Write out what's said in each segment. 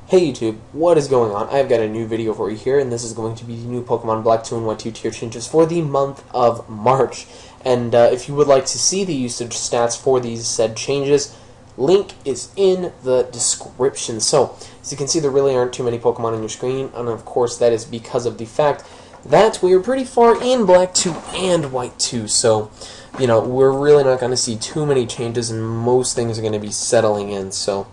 Hey YouTube, what is going on? I've got a new video for you here, and this is going to be the new Pokemon Black 2 and White 2 tier changes for the month of March. And if you would like to see the usage stats for these said changes, link is in the description. So, as you can see, there really aren't too many Pokemon on your screen, and of course that is because of the fact that we are pretty far in Black 2 and White 2, so, you know, we're really not going to see too many changes, and most things are going to be settling in. So,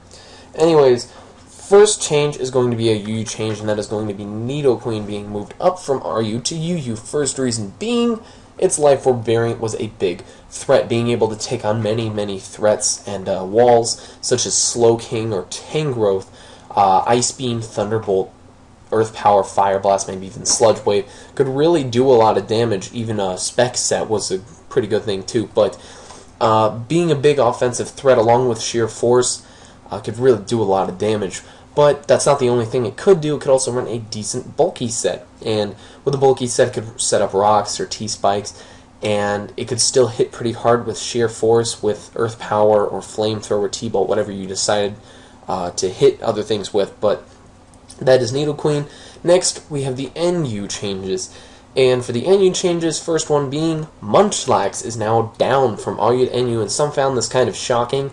anyways, first change is going to be a UU change, and that is going to be Nidoqueen being moved up from RU to UU. First reason being, its Life Orb variant was a big threat, being able to take on many threats and walls, such as Slowking or Tangrowth, Ice Beam, Thunderbolt, Earth Power, Fire Blast, maybe even Sludge Wave, could really do a lot of damage. Even a Spec Set was a pretty good thing too, but being a big offensive threat along with sheer force could really do a lot of damage. But that's not the only thing it could do. It could also run a decent bulky set, and with a bulky set it could set up rocks or T-spikes, and it could still hit pretty hard with sheer force, with Earth Power or Flamethrower, T-Bolt, whatever you decided to hit other things with. But that is Nidoqueen. Next, we have the NU changes. And for the NU changes, first one being Munchlax is now down from RU to NU, and some found this kind of shocking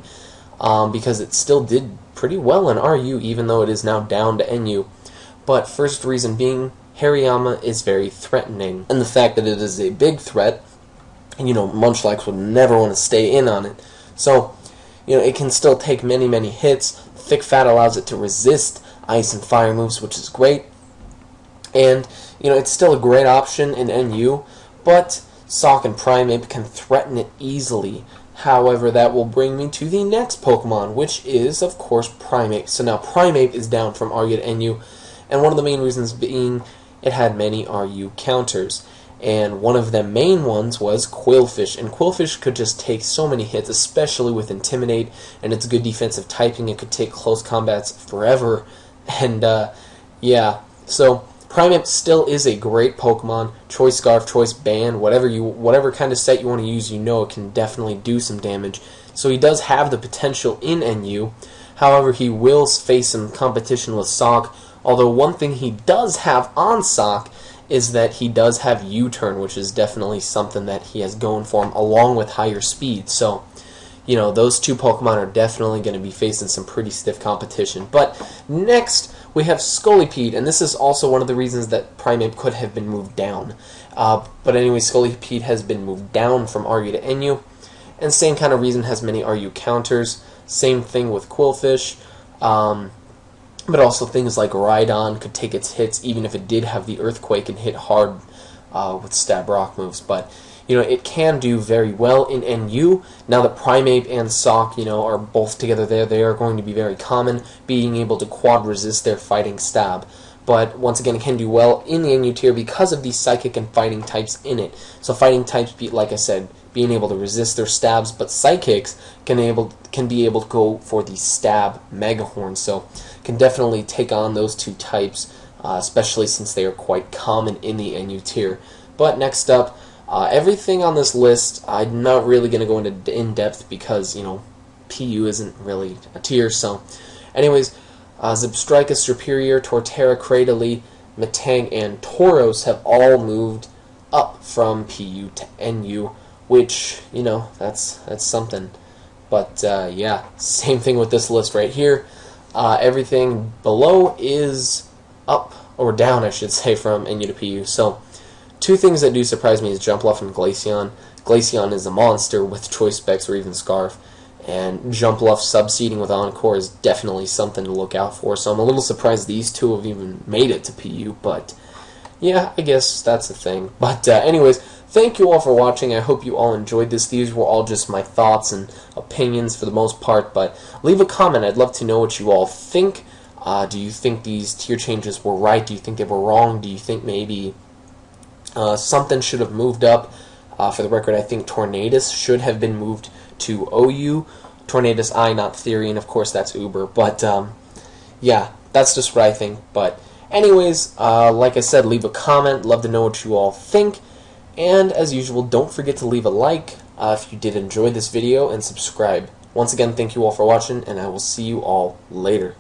because it still did pretty well in RU, even though it is now down to NU. But first reason being, Hariyama is very threatening, and the fact that it is a big threat, and you know, Munchlax would never want to stay in on it. So, you know, it can still take many hits. Thick Fat allows it to resist ice and fire moves, which is great. And, you know, it's still a great option in NU, but Sock and Primeape can threaten it easily. However, that will bring me to the next Pokemon, which is, of course, Primeape. So now Primeape is down from RU to NU, and one of the main reasons being it had many RU counters. And one of the main ones was Qwilfish, and Qwilfish could just take so many hits, especially with Intimidate, and its good defensive typing. It could take close combats forever, and yeah, so Primeape still is a great Pokemon. Choice Scarf, Choice Band, whatever kind of set you want to use, you know it can definitely do some damage. So he does have the potential in NU. However, he will face some competition with Sock, although one thing he does have on Sock is that he does have U-turn, which is definitely something that he has going for him, along with higher speed. So, you know, those two Pokemon are definitely going to be facing some pretty stiff competition. But next, we have Scolipede, and this is also one of the reasons that Primeape could have been moved down. But anyway, Scolipede has been moved down from RU to NU, and same kind of reason, has many RU counters. Same thing with Qwilfish, but also things like Rhydon could take its hits, even if it did have the Earthquake and hit hard with stab rock moves. But you know, it can do very well in NU. Now that Primeape and Sock, you know, are both together there, they are going to be very common, being able to quad resist their fighting stab. But once again, it can do well in the NU tier because of the psychic and fighting types in it. So fighting types, like I said, being able to resist their stabs, but psychics can be able to go for the stab Megahorn. So can definitely take on those two types, especially since they are quite common in the NU tier. But next up, everything on this list, I'm not really going to go into in-depth because, you know, PU isn't really a tier. So, anyways, Zebstrika, Superior, Torterra, Cradily, Metang, and Tauros have all moved up from PU to NU, which, you know, that's something. But, yeah, same thing with this list right here. Everything below is up, or down, I should say, from NU to PU. So, two things that do surprise me is Jumpluff and Glaceon. Glaceon is a monster with Choice Specs or even Scarf, and Jumpluff subseeding with Encore is definitely something to look out for. So I'm a little surprised these two have even made it to PU, but yeah, I guess that's the thing. But anyways, thank you all for watching. I hope you all enjoyed this. These were all just my thoughts and opinions for the most part, but leave a comment. I'd love to know what you all think. Do you think these tier changes were right? Do you think they were wrong? Do you think maybe something should have moved up? For the record, I think Tornadus should have been moved to OU. Tornadus I, not Theory, and of course that's Uber. But yeah, that's just what I think. But anyways, like I said, leave a comment. Love to know what you all think. And as usual, don't forget to leave a like if you did enjoy this video, and subscribe. Once again, thank you all for watching, and I will see you all later.